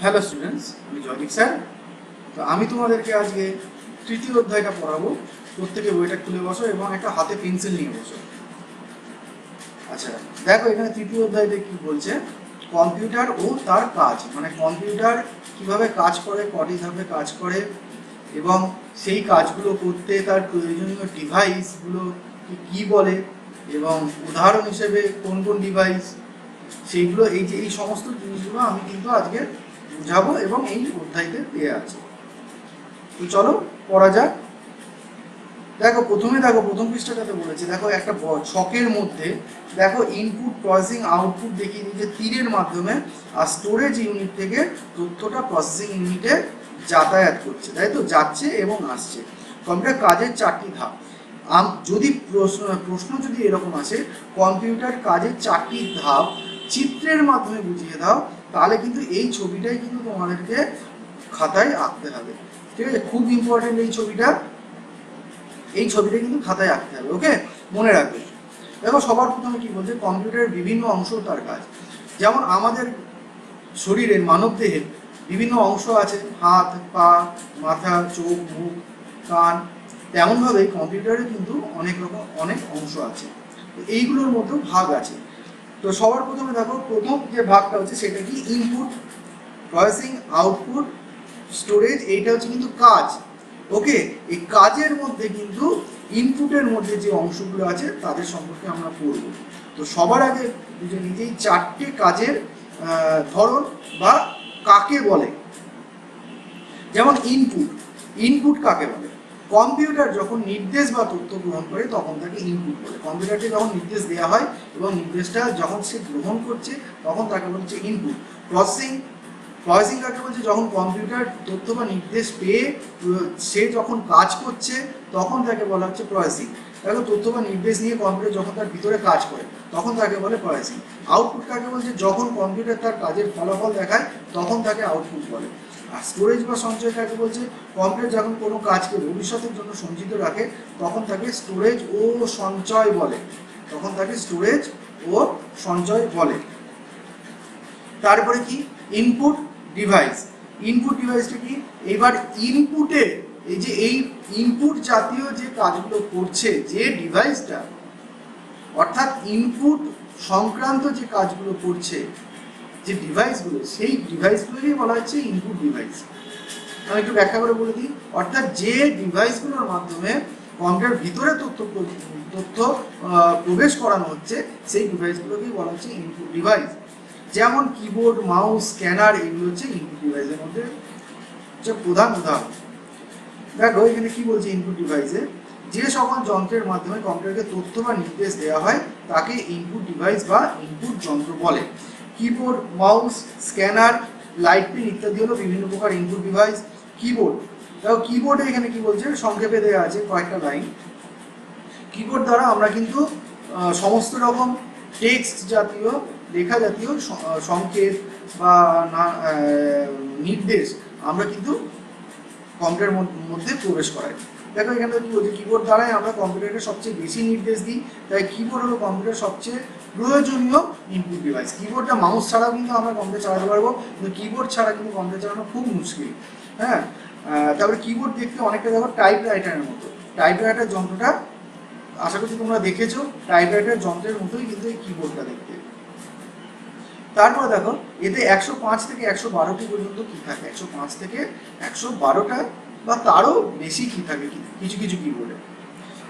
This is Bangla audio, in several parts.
হ্যালো স্টুডেন্টস, আমি জয়দীপ স্যার। তো আমি তোমাদেরকে আজকে তৃতীয় অধ্যায়টা পড়াবো। প্রত্যেকে বইটা খুলে বসো এবং একটা হাতে পেন্সিল নিয়ে বসো। আচ্ছা, দেখো এখানে তৃতীয় অধ্যায়তে কি বলছে, কম্পিউটার ও তার কাজ, মানে কম্পিউটার কিভাবে কাজ করে, কটি ধাপে কাজ করে এবং সেই কাজগুলো করতে তার প্রয়োজনীয় ডিভাইসগুলো কি বলে এবং উদাহরণ হিসেবে কোন কোন ডিভাইস, সেইগুলো এই সমস্ত জিনিসগুলো আমি কিন্তু আজকে বুঝাবো এবং এই অধ্যায়তে পেয়ে আছে। তো চলো পড়া যাক। দেখো প্রথম পৃষ্ঠাটাতে বলেছে, দেখো একটা ছকের মধ্যে দেখো ইনপুট প্রসেসিং আউটপুট দেখিয়ে দিয়েছে তীরের মাধ্যমে, আর স্টোরেজ ইউনিট থেকে তথ্যটা প্রসেসিং ইউনিটে যাতায়াত করছে, তাই তো, যাচ্ছে এবং আসছে। কম্পিউটার কাজের 4টি ধাপ। যদি প্রশ্ন যদি এরকম আসে, কম্পিউটার কাজের 4টি ধাপ চিত্রের মাধ্যমে বুঝিয়ে দাও, তাহলে কিন্তু এই ছবিটাই কিন্তু তোমাদেরকে খাতায় আঁকতে হবে। ঠিক আছে, খুব ইম্পর্টেন্ট এই ছবিটা কিন্তু খাতায় আঁকতে হবে। ওকে, মনে রাখবে। দেখো সবার প্রথমে কি বলছে, কম্পিউটারের বিভিন্ন অংশ তার কাজ। যেমন আমাদের শরীরের মানব দেহের বিভিন্ন অংশ আছে, হাত, পা, মাথা, চোখ, মুখ, কান। তেমনভাবে কম্পিউটারে কিন্তু অনেক অংশ আছে, এইগুলোর মধ্যেও ভাগ আছে। তো সবার প্রথমে দেখো, প্রথম যে ভাগটা হচ্ছে সেটা কি, ইনপুট প্রসেসিং আউটপুট স্টোরেজ। এইটা হচ্ছে কিন্তু কাজ। ওকে, এই কাজের মধ্যে কিন্তু ইনপুটের মধ্যে যে অংশগুলো আছে তাদের সম্পর্কে আমরা পড়ব। তো সবার আগে বুঝে নিজেই 4টে কাজের ধরন বা কাকে বলে। যেমন ইনপুট কাকে বলে? কম্পিউটার যখন নির্দেশ বা তথ্য গ্রহণ করে তখন তাকে ইনপুট বলে। কম্পিউটারকে যখন নির্দেশ দেওয়া হয় এবং নির্দেশটা যখন সে গ্রহণ করছে তখন তাকে বলছে ইনপুট। প্রসেসিং কাকে বলছে? যখন কম্পিউটার তথ্য বা নির্দেশ পেয়ে সে যখন কাজ করছে তখন তাকে বলা হচ্ছে প্রসেসিং। দেখো, তথ্য বা নির্দেশ নিয়ে কম্পিউটার যখন তার ভিতরে কাজ করে তখন তাকে বলে প্রসেসিং। আউটপুট কাকে বলছে? যখন কম্পিউটার তার কাজের ফলাফল দেখায় তখন তাকে আউটপুট বলে। আর স্টোরেজ বা সঞ্চয় কাকে বলছে? কম্পিউটার যখন কোনো কাজকে ভবিষ্যতের জন্য সঞ্চিত রাখে তখন তাকে স্টোরেজ ও সঞ্চয় বলে। তারপরে কি, ইনপুট ডিভাইসটা কি? এবার ইনপুটে এই ইনপুট জাতীয় যে কাজগুলো করছে যে ডিভাইসটা, অর্থাৎ ইনপুট সংক্রান্ত যে কাজগুলো করছে যে ডিভাইসগুলো, সেই ডিভাইসগুলোকেই বলা হচ্ছে ইনপুট ডিভাইস। আমি একটু ব্যাখ্যা করে বলে দিই। অর্থাৎ যে ডিভাইসগুলোর মাধ্যমে কম্পিউটার ভিতরে তথ্য প্রবেশ করানো হচ্ছে সেই ডিভাইসগুলোকেই বলা হচ্ছে ইনপুট ডিভাইস। যেমন কিবোর্ড, মাউস, স্ক্যানার, এগুলো হচ্ছে ইনপুট ডিভাইসের মধ্যে প্রধান উদাহরণ। দেখো এখানে কি বলছে, ইনপুট ডিভাইসে যে সকল যন্ত্রের মাধ্যমে কম্পিউটারকে তথ্য বা নির্দেশ দেওয়া হয় তাকে ইনপুট ডিভাইস বা ইনপুট যন্ত্র বলে। Keyboard, mouse, scanner, light pen ইত্যাদি হলো বিভিন্ন প্রকার ইনপুট ডিভাইস। দেখো কিবোর্ডে এখানে কি বলছে, সংক্ষেপে দেওয়া আছে কয়েকটা লাইন। কিবোর্ড দ্বারা আমরা কিন্তু সমস্ত রকম টেক্সট জাতীয়, লেখা জাতীয় সংকেত বা নির্দেশ আমরা কিন্তু কম্পিউটারের মধ্যে প্রবেশ করাই। দেখো এখানে কি বলছে, কিবোর্ড দ্বারাই আমরা কম্পিউটারকে সবচেয়ে বেশি নির্দেশ দিই, তাই কিবোর্ড হলো কম্পিউটার সবচেয়ে প্রয়োজনীয় ইনপুট ডিভাইস। কিবোর্ডটা মাউস ছাড়াও কিন্তু আমরা কম্পিউটার চালাতে পারবো, কিন্তু কিবোর্ড ছাড়া কিন্তু কম্পিউটার চালানো খুব মুশকিল। হ্যাঁ, তারপরে কিবোর্ড দেখতে অনেকটা দেখো টাইপরাইটারের মতো। টাইপরাইটার যন্ত্রটা আশা করছি তোমরা দেখেছো, টাইপরাইটার যন্ত্রের মতোই কিন্তু এই কিবোর্ডটা দেখতে। তারপরে দেখো এতে 105 থেকে 112টি পর্যন্ত কি থাকে, 105 থেকে 112টা বা তারও বেশি কি থাকে কিছু কিছু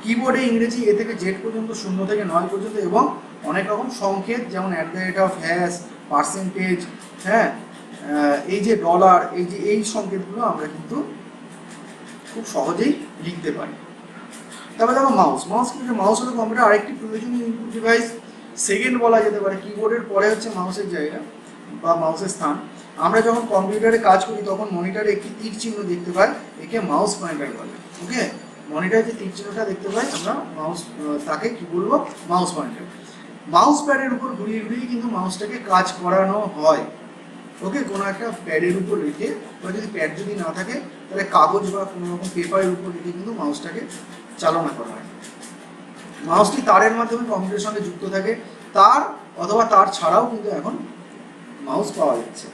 কিবোর্ডে ইংরেজি এ থেকে জেড পর্যন্ত, 0 থেকে 9 পর্যন্ত, এবং অনেক রকম সংকেত যেমন @, পার্সেন্টেজ, হ্যাঁ, এই যে ডলার, এই সংকেতগুলো আমরা কিন্তু খুব সহজেই লিখতে পারি। তারপরে দেখো মাউস হলো কম্পিউটার আরেকটি প্রয়োজনীয় ইনপুট ডিভাইস। সেকেন্ড বলা যেতে পারে, কিবোর্ডের পরে হচ্ছে মাউসের জায়গা বা মাউসের স্থান। আমরা যখন কম্পিউটারে কাজ করি তখন মনিটরে একটি তীর চিহ্ন দেখতে পাই, একে মাউস পয়েন্টার বলে। ওকে, মনিটরে যে তীর চিহ্নটা দেখতে পাই আমরা তাকে কি বলবো, মাউস পয়েন্টার। মাউস প্যাডের উপর ঘুরিয়ে কিন্তু মাউসটাকে কাজ করানো হয়। ওকে, কোনো একটা প্যাডের উপর রেখে, বা যদি প্যাড যদি না থাকে তাহলে কাগজ বা কোনো রকম পেপারের উপর রেখে কিন্তু মাউসটাকে চালনা করা হয়। মাউসটি তারের মাধ্যমে কম্পিউটারের সঙ্গে যুক্ত থাকে, তার অথবা তার ছাড়াও কিন্তু এখন মাউস পাওয়া যাচ্ছে।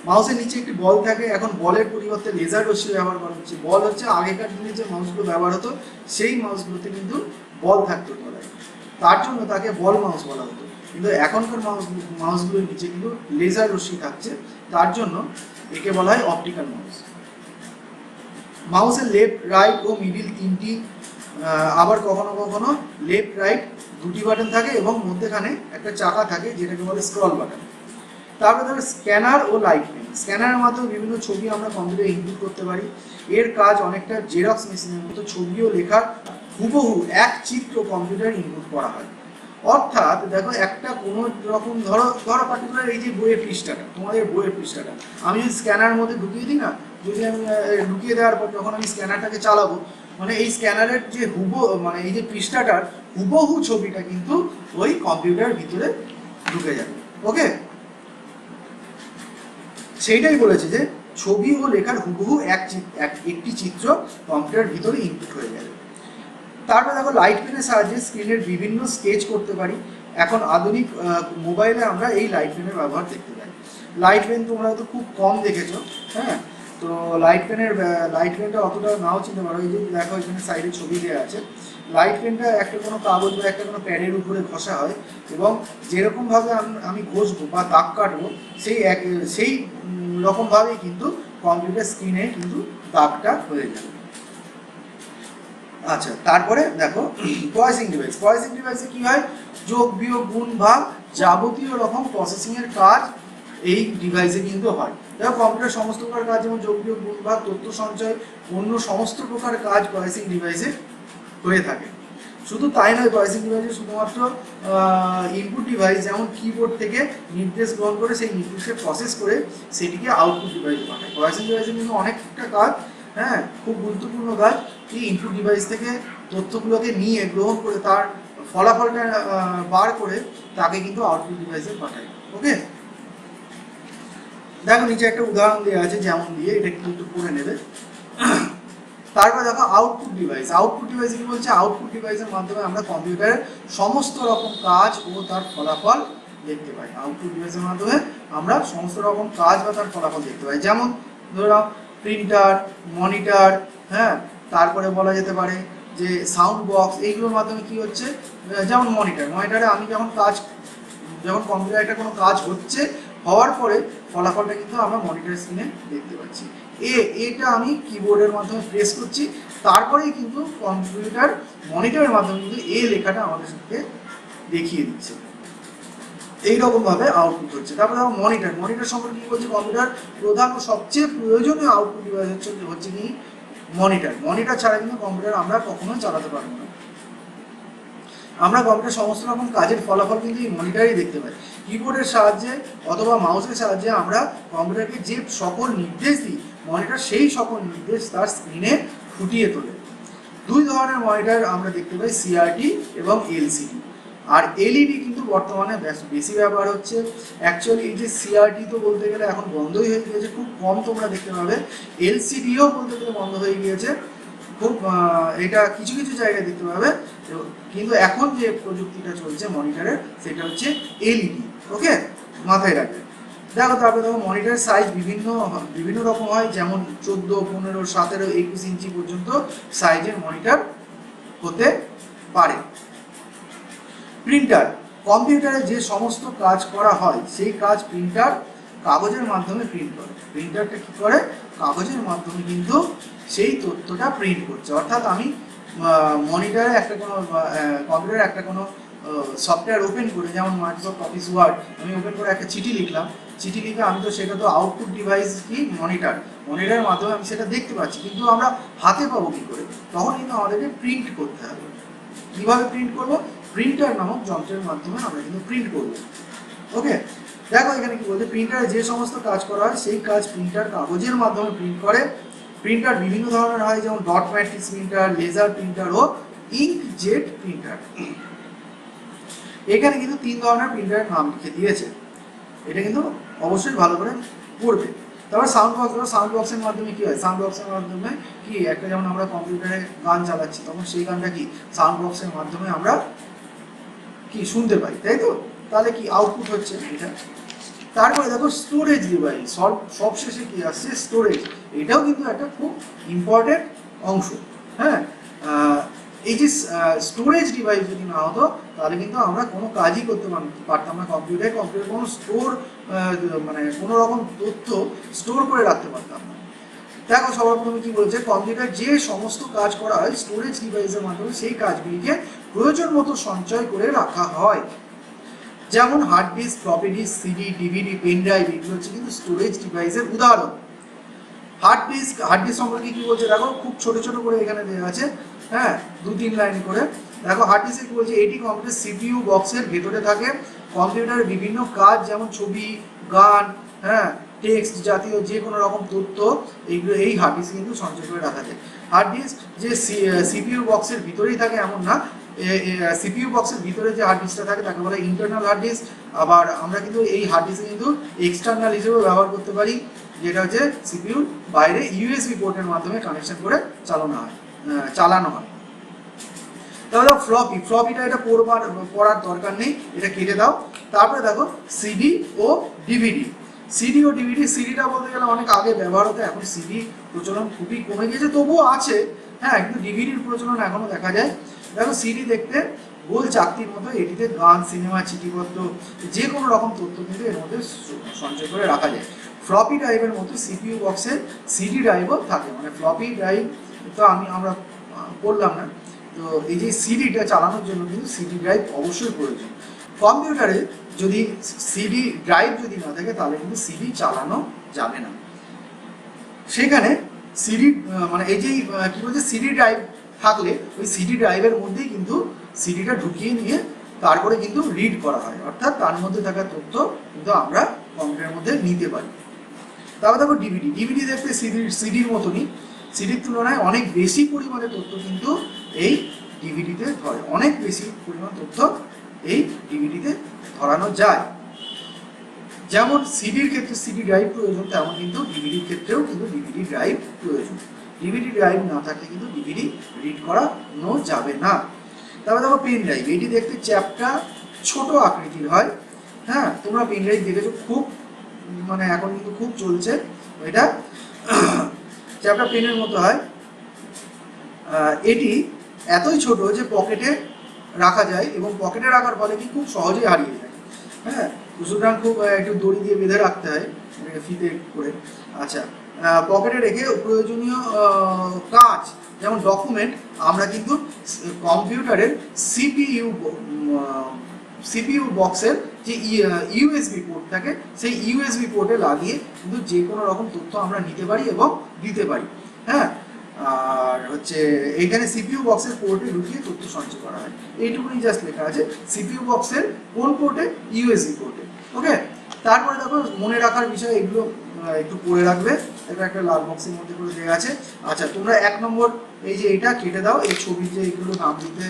মাউসের নিচে একটি বল থাকে, এখন বলের পরিবর্তে লেজার রশ্মি ব্যবহার করা হচ্ছে। বল হচ্ছে আগেকার দিনে যে মাউসগুলো ব্যবহার হতো সেই মাউসগুলোতে কিন্তু বল থাকতো তলায়, তার জন্য তাকে বল মাউস বলা হতো। কিন্তু এখনকার মাউসগুলোর নিচে কিন্তু লেজার রশ্মি থাকছে, তার জন্য একে বলা হয় অপটিক্যাল মাউস। মাউসের লেফট, রাইট ও মিডিল তিনটি, আবার কখনো কখনো লেফট রাইট দুটি বাটন থাকে এবং মধ্যেখানে একটা চাকা থাকে যেটাকে বলে স্ক্রল বাটন। তারপরে ধরো স্ক্যানার ও লাইট পেন। স্ক্যানারের মাধ্যমে বিভিন্ন ছবি আমরা কম্পিউটারে ইনপুট করতে পারি। এর কাজ অনেকটা জেরক্স মেশিনের মতো, ছবি ও লেখার হুবহু এক চিত্র কম্পিউটারে ইনপুট করা হয়। অর্থাৎ দেখো একটা কোনো রকম ধরো পার্টিকুলার এই যে বইয়ের পৃষ্ঠাটা, তোমাদের বইয়ের পৃষ্ঠাটা আমি যদি স্ক্যানারের মধ্যে ঢুকিয়ে দিই না, যদি আমি ঢুকিয়ে দেওয়ার পর যখন আমি স্ক্যানারটাকে চালাবো, মানে এই স্ক্যানারের যে মানে এই যে পৃষ্ঠাটার হুবহু ছবিটা কিন্তু ওই কম্পিউটারের ভিতরে ঢুকে যাবে। ওকে, সেইটাই বলেছে যে ছবি ও লেখার হুবহু একটি চিত্র কম্পিউটারের ভিতরে ইনপুট হয়ে যাবে। তারপরে দেখো লাইট পেনের সাহায্যে স্ক্রিনের বিভিন্ন স্কেচ করতে পারি। এখন আধুনিক মোবাইলে আমরা এই লাইট পেনের ব্যবহার দেখতে পাই। লাইট পেন তোমরা হয়তো খুব কম দেখেছো, হ্যাঁ, তো লাইট পেনটা অতটা নাও চিনতে পারো। এই যে দেখো এখানে সাইডে ছবি দেওয়া আছে। লাইট পেনটা একটা কোনো কাগজ বা একটা কোনো প্যাডের উপরে ঘষা হয় এবং যেরকমভাবে আমি ঘষবো বা দাগ কাটবো সেই রকমভাবেই কিন্তু কম্পিউটার স্ক্রিনে কিন্তু দাগটা হয়ে যাবে। আচ্ছা, তারপরে দেখো প্রসেসিং ডিভাইসে কি হয়, যোগ বিয়োগ গুণ ভাগ যাবতীয় রকম প্রসেসিং এর কাজ এই ডিভাইসে কিন্তু হয়। দেখো কম্পিউটার সমস্ত প্রকার কাজ যেমন যোগ বিয়োগ গুণ ভাগ, তথ্য সঞ্চয়, অন্য সমস্ত প্রকার কাজ প্রসেসিং ডিভাইসে হয়ে থাকে। শুধু তাই নয়, প্রসেসিং ডিভাইসে শুধুমাত্র ইনপুট ডিভাইস যেমন কিবোর্ড থেকে নির্দেশ গ্রহণ করে সেই নির্দেশকে প্রসেস করে সেটিকে আউটপুট ডিভাইসে পাঠায়। প্রসেসিং ডিভাইসে কিন্তু অনেকটা কাজ, হ্যাঁ, খুব গুরুত্বপূর্ণ কাজ, কি ইনপুট ডিভাইস থেকে তথ্যগুলোকে নিয়ে গ্রহণ করে তার ফলাফলটা বার করে তাকে কিন্তু আউটপুট ডিভাইসে পাঠায়। ওকে, দেখো নিচে একটা উদাহরণ দেওয়া আছে যেমন দিয়ে, এটা কিন্তু পড়ে নেবে। তারপর দেখো আউটপুট ডিভাইস কি বলছে, আউটপুট ডিভাইসের মাধ্যমে আমরা কম্পিউটারের সমস্ত রকম কাজ ও তার ফলাফল দেখতে পাই। আউটপুট ডিভাইসের মাধ্যমে আমরা সমস্ত রকম কাজ বা তার ফলাফল দেখতে পাই। যেমন ধরো প্রিন্টার, মনিটর, হ্যাঁ, তারপরে বলা যেতে পারে যে সাউন্ড বক্স, এইগুলোর মাধ্যমে কি হচ্ছে, যেমন মনিটরে আমি যখন কম্পিউটারে একটা কোনো কাজ হওয়ার পরে ফলাফলটা কিন্তু আমরা মনিটর স্ক্রিনে দেখতে পাচ্ছি। এটা আমি কিবোর্ডের মাধ্যমে প্রেস করছি, তারপরেই কিন্তু কম্পিউটার মনিটরের মাধ্যমে কিন্তু লেখাটা আমাদের সাথে দেখিয়ে দিচ্ছে। এইরকমভাবে আউটপুট হচ্ছে। তারপরে দেখো মনিটর সম্পর্কে কি বলছে, কম্পিউটার প্রধান ও সবচেয়ে প্রয়োজনীয় আউটপুট ডিভাইস হচ্ছে কি মনিটর ছাড়া কিন্তু কম্পিউটার আমরা কখনোই চালাতে পারবো না। আমরা কম্পিউটার সমস্ত রকম কাজের ফলাফল কিন্তু এই মনিটরেই দেখতে পাই। কিবোর্ডের সাহায্যে অথবা মাউসের সাহায্যে আমরা কম্পিউটারকে যে সকল নির্দেশ দিই, মনিটর সেই সকল নির্দেশ তার স্ক্রিনে ফুটিয়ে তোলে। দুই ধরনের মনিটর আমরা দেখতে পাই, সিআরটি এবং এলসিডি। আর এলইডি কিন্তু বর্তমানে বেশি ব্যবহার হচ্ছে। অ্যাকচুয়ালি এই যে সিআরটি তো বলতে গেলে এখন বন্ধই হয়ে গিয়েছে, খুব কম তোমরা দেখতে পাবে। এলসিডিও বলতে গেলে বন্ধ হয়ে গিয়েছে, খুব এটা কিছু কিছু জায়গায় দেখতে পাবে। কিন্তু এখন যে প্রযুক্তিটা চলছে মনিটরের, সেটা হচ্ছে এলইডি। ওকে, মাথায় রাখবে। তারপরে দেখো মনিটরের সাইজ বিভিন্ন রকম হয়, যেমন 14, 15, 17, 21 ইঞ্চি পর্যন্ত সাইজের মনিটর হতে পারে। প্রিন্টার, কম্পিউটারে যে সমস্ত কাজ করা হয় সেই কাজ প্রিন্টার কাগজের মাধ্যমে প্রিন্ট করে। প্রিন্টারটা কি করে, কাগজের মাধ্যমে কিন্তু সেই তথ্যটা প্রিন্ট করছে। অর্থাৎ আমি মনিটরে একটা কোনো কম্পিউটারে একটা কোনো সফটওয়্যার ওপেন করে, যেমন মাইক্রোসফট অফিস ওয়ার্ড, আমি ওপেন করে একটা চিঠি লিখলাম, চিঠি লিখে আমি তো সেটা তো আউটপুট ডিভাইস কি মনিটরের মাধ্যমে আমি সেটা দেখতে পাচ্ছি, কিন্তু আমরা হাতে পাবো কী করে, তখন কিন্তু আমাদেরকে প্রিন্ট করতে হবে। কীভাবে প্রিন্ট করবো, প্রিন্টার নামক যন্ত্রের মাধ্যমে আমরা কিন্তু প্রিন্ট করবো। ওকে, দেখো এখানে কি বলছে, প্রিন্টারে যে সমস্ত কাজ করা হয় সেই কাজ প্রিন্টার কাগজের মাধ্যমে প্রিন্ট করে। প্রিন্টার বিভিন্ন ধরনের হয়, যেমন dot matrix printer, laser printer ও ইঙ্কজেট প্রিন্টার। এখানে কিন্তু 3 ধরনের প্রিন্টারের নাম লিখে দিয়েছে, এটা কিন্তু অবশ্যই ভালো করে পড়বে। তারপর সাউন্ড বক্সের মাধ্যমে কি হয়, সাউন্ড বক্সের মাধ্যমে কি একটা, যেমন আমরা কম্পিউটারে গান চালাচ্ছি তখন সেই গানটা কি সাউন্ড বক্সের মাধ্যমে আমরা কি শুনতে পাই, তাই তো? তাহলে কি আউটপুট হচ্ছে এটা। তারপরে দেখো স্টোরেজ ডিভাইস, সবশেষে কি আসছে স্টোরেজ, এটাও কিন্তু একটা খুব ইম্পর্টেন্ট অংশ। হ্যাঁ, এই যে স্টোরেজ ডিভাইস যদি না হতো তাহলে কিন্তু আমরা কোনো কাজই করতে পারতাম না কম্পিউটারে কোনো স্টোর মানে কোনো রকম তথ্য স্টোর করে রাখতে পারতাম না। দেখো সবার প্রথমে কি বলছে, কম্পিউটার যে সমস্ত কাজ করা হয় স্টোরেজ ডিভাইসের মাধ্যমে সেই কাজগুলিকে প্রয়োজন মতো সঞ্চয় করে রাখা হয়। যেমন hard disk, floppy disk, CD, DVD, pen drive, এগুলো হচ্ছে কিন্তু স্টোরেজ ডিভাইসের উদাহরণ। হার্ড ডিস্ক সম্পর্কে কি বলছে দেখো, খুব ছোট ছোট করে এখানে দেওয়া আছে, হ্যাঁ 2-3 লাইন করে। দেখো হার্ড ডিস্কে কি বলছে, এটি কম্পিউটার সিপিইউ বক্সের ভেতরে থাকে। কম্পিউটারের বিভিন্ন কাজ যেমন ছবি, গান, হ্যাঁ টেক্সট জাতীয় যে কোনো রকম তথ্য এইগুলো এই হার্ড ডিস্কে কিন্তু সঞ্চয় করে রাখা যায়। হার্ড ডিস্ক যে সিপিইউ বক্সের ভিতরেই থাকে এমন না, সিপিইউ বক্সের ভিতরে যে হার্ড ডিস্কটা থাকে তাকে বলে ইন্টারনাল হার্ড ডিস্ক। আবার আমরা কিন্তু এই হার্ড ডিস্ক কিন্তু এক্সটার্নাল হিসেবে ব্যবহার করতে পারি, যেটা হচ্ছে সিপিইউর বাইরে ইউএসবি পোর্টের মাধ্যমে কানেকশন করে চালানো হয়। তাহলে ফ্লপিটা এটা পড়ার দরকার নেই, এটা কেটে দাও। তারপরে দেখো সিডি ও ডিভিডি। সিডিটা বলতে গেলে অনেক আগে ব্যবহার হতো, এখন সিডি প্রচলন খুবই কমে গেছে, তবুও আছে, হ্যাঁ কিন্তু ডিভিডির প্রচলন এখনো দেখা যায়। দেখো সিডি দেখতে গোল চাকতির মতো, এটিতে গান, সিনেমা, চিঠিপত্র যে কোনো রকম তথ্য কিন্তু এর মধ্যে সঞ্চয় করে রাখা যায়। ফ্লপি ড্রাইভের মতো সিপিইউ বক্সে সিডি ড্রাইভও থাকে, মানে ফ্লপি ড্রাইভ তো আমরা বললাম না, তো এই যে সিডিটা চালানোর জন্য কিন্তু সিডি ড্রাইভ অবশ্যই প্রয়োজন। কম্পিউটারে যদি সিডি ড্রাইভ যদি না থাকে তাহলে কিন্তু সিডি চালানো যাবে না। সেখানে সিডি মানে এই যে কি বলছে সিডি ড্রাইভ থাকলে ওই সিডি ড্রাইভের মধ্যেই কিন্তু সিডিটা ঢুকিয়ে নিয়ে তারপরে কিন্তু রিড করা হয়, অর্থাৎ তার মধ্যে থাকা তথ্য কিন্তু আমরা কম্পিউটারের মধ্যে নিতে পারি। তারপর দেখো ডিভিডি দেখতে সিডির মতনই, সিডির তুলনায় অনেক বেশি পরিমাণে তথ্য কিন্তু এই ডিভিডিতে ধরে, অনেক বেশি পরিমাণ তথ্য এই ডিভিডিতে ধরানো যায়। যেমন সিডির ক্ষেত্রে সিডি ড্রাইভ প্রয়োজন, তেমন কিন্তু ডিভিডির ক্ষেত্রেও কিন্তু ডিভিডি ড্রাইভ প্রয়োজন। ডিভিডি ড্রাইভ না থাকলে কিন্তু ডিভিডি রিড করানো যাবে না। তারপরে দেখো পেন ড্রাইভ, এটি দেখতে চ্যাপ্টা ছোট আকৃতির হয়। হ্যাঁ তোমরা পেন ড্রাইভ দেখেছো, খুব মানে এখন কিন্তু খুব চলছে এটা, চ্যাপ্টা পেনের মতো হয়। এটি এতই ছোট যে পকেটে রাখা যায় এবং পকেটে রাখার ফলে কি খুব সহজেই হারিয়ে যায়। হ্যাঁ সুতরাং খুব একটু দড়ি দিয়ে বেঁধে রাখতে হয় ফিতে করে। আচ্ছা, পকেটে রেখে প্রয়োজনীয় কাজ যেমন ডকুমেন্ট আমরা কিন্তু কম্পিউটারের সিপিইউ বক্সের যে ইউএসবি পোর্ট থাকে সেই ইউএসবি পোর্টে লাগিয়ে কিন্তু যে কোনো রকম তথ্য আমরা নিতে পারি এবং দিতে পারি। হ্যাঁ আর হচ্ছে এইখানে সিপিইউ বক্সের পোর্টে ঢুকিয়ে তথ্য সঞ্চয় করা হয়, এইটুকুনি জাস্ট লেখা আছে সিপিইউ বক্সের কোন পোর্টে, ইউএসবি পোর্টে। ওকে, তারপরে দেখো মনে রাখার বিষয় এগুলো একটু পড়ে রাখবে, এটা একটা লাল বক্সের মধ্যে করে দেওয়া আছে। আচ্ছা তোমরা 1 নম্বর এই যে এটা কেটে দাও, এই ছবির যে এগুলো নাম দিতে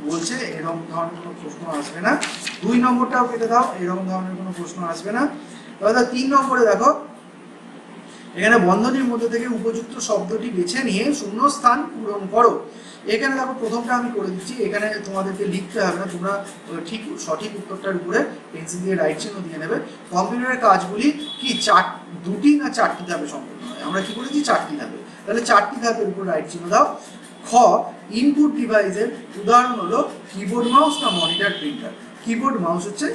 বলছে এরকম ধরনের কোনো প্রশ্ন আসবে না। 2 নম্বরটাও কেটে দাও, এরকম ধরনের কোনো প্রশ্ন আসবে না। তাহলে 3 নম্বরে দেখো এখানে বন্ধনীর মধ্যে থেকে উপযুক্ত শব্দটি বেছে নিয়ে শূন্য স্থান পূরণ করো। এখানে দেখো প্রথমটা আমি করে দিচ্ছি, এখানে তোমাদেরকে লিখতে হবে না, তোমরা ঠিক সঠিক উত্তরটার উপরে পেন্সিল দিয়ে রাইট চিহ্ন দিয়ে নেবে। কম্পিউটারের কাজগুলি কি 2টি না 4টি ধাপে সম্পূর্ণ হয়, আমরা কি করেছি 4টি ধাপে, তাহলে 4টি ধাপের উপর রাইট চিহ্ন দাও। খ ইনপুট ডিভাইসের উদাহরণ হলো কিবোর্ড মাউস না মনিটর প্রিন্টার, কিবোর্ড মাউস হচ্ছে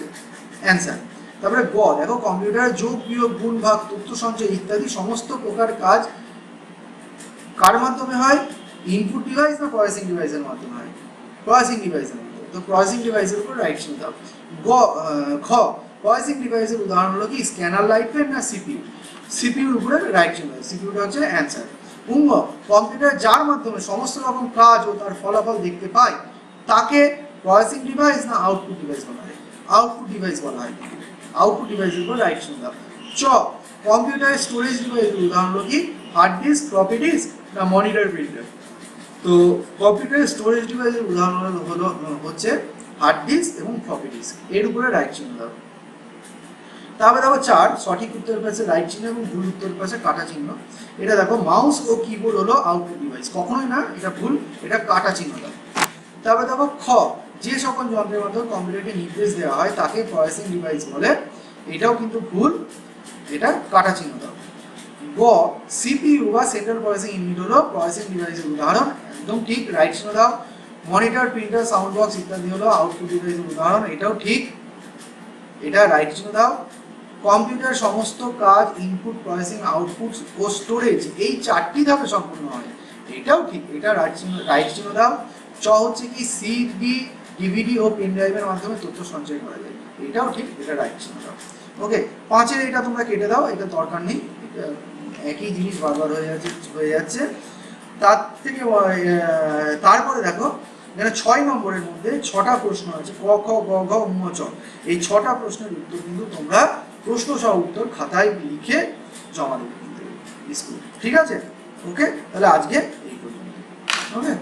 অ্যান্সার। তারপরে গ দেখো কম্পিউটারের যোগ বিয়োগ গুণ ভাগ তথ্য সঞ্চয় ইত্যাদি সমস্ত প্রকার কাজ কার মাধ্যমে হয়, ইনপুট ডিভাইস না প্রসেসিং ডিভাইসের মাধ্যমে হয়, প্রসেসিং ডিভাইসের মাধ্যমে, তো প্রসেসিং ডিভাইসের উপর রাইট চিহ্ন দাও। খ প্রসেসিং ডিভাইসের উদাহরণ হলো কি স্ক্যানার, লাইট পেন না সিপিইউ, সিপিইউর উপরে রাইট চিহ্ন দাও, সিপিইউটা হচ্ছে অ্যান্সার। উঙ্গ কম্পিউটার যার মাধ্যমে সমস্ত রকম কাজ ও তার ফলাফল দেখতে পায় তাকে প্রসেসিং ডিভাইস না আউটপুট ডিভাইস বলা হয়, আউটপুট ডিভাইস বলা হয়, আউটপুট ডিভাইসের উপর রাইট চিহ্ন দাও। চ কম্পিউটারের স্টোরেজ ডিভাইসের উদাহরণ হলো কি হার্ড ডিস্ক, ফ্লপি ডিস্ক না মনিটর প্রিন্টার, তো কম্পিউটারের স্টোরেজ ডিভাইসের উদাহরণ হচ্ছে হার্ড ডিস্ক এবং ফ্লপি ডিস্ক, এর উপরে রাইট চিহ্ন দাও। তারপরে দেখো 4 সঠিক উত্তরের পাশে রাইট চিহ্ন এবং ভুল উত্তরের পাশে কাটা চিহ্ন। এটা দেখো মাউস ও কিবোর্ড হলো আউটপুট ডিভাইস, কখনোই না, এটা ভুল, এটা কাটা চিহ্ন দাও। তারপরে দেখো খ যে সকল যন্ত্রের মাধ্যমে কম্পিউটারকে নির্দেশ দেওয়া হয় তাকে প্রসেসিং ডিভাইস বলে, এটাও কিন্তু ভুল, এটা কাটা চিহ্ন দাও। গ সিপিইউ বা সেন্ট্রাল প্রসেসিং ইউনিট হলো প্রসেসিং ডিভাইসের উদাহরণ, একদম ঠিক, রাইট চিহ্ন দাও। মনিটর, প্রিন্টার, সাউন্ড বক্স ইত্যাদি হলো আউটপুট ডিভাইসের উদাহরণ, এটাও ঠিক, এটা রাইট চিহ্ন দাও। কম্পিউটার সমস্ত কাজ ইনপুট, প্রসেসিং, আউটপুট ও স্টোরেজ এই 4টি ধাপে সম্পূর্ণ হয়, এটাও ঠিক, এটা রাইট চিহ্ন দাও। চ হচ্ছে কি সিডি, ডিভিডি ও পেন ড্রাইভের মাধ্যমে তথ্য সঞ্চয় করা যায়, এটাও ঠিক, এটা রাইট চিহ্ন দাও। ওকে, 5-এর এটা তোমরা কেটে দাও, এটা দরকার নেই, এটা একই জিনিস বারবার হয়ে যাচ্ছে। তার থেকে তারপরে দেখো এখানে 6 নম্বরের মধ্যে 6টা প্রশ্ন আছে, ক খ গ ঘ ঙ চ। এই 6টা প্রশ্নের উত্তর কিন্তু তোমরা প্রশ্ন সহ উত্তর খাতায় লিখে জমা দেবে কিন্তু স্কুল, ঠিক আছে? ওকে, তাহলে আজকে এই পর্যন্ত। ওকে।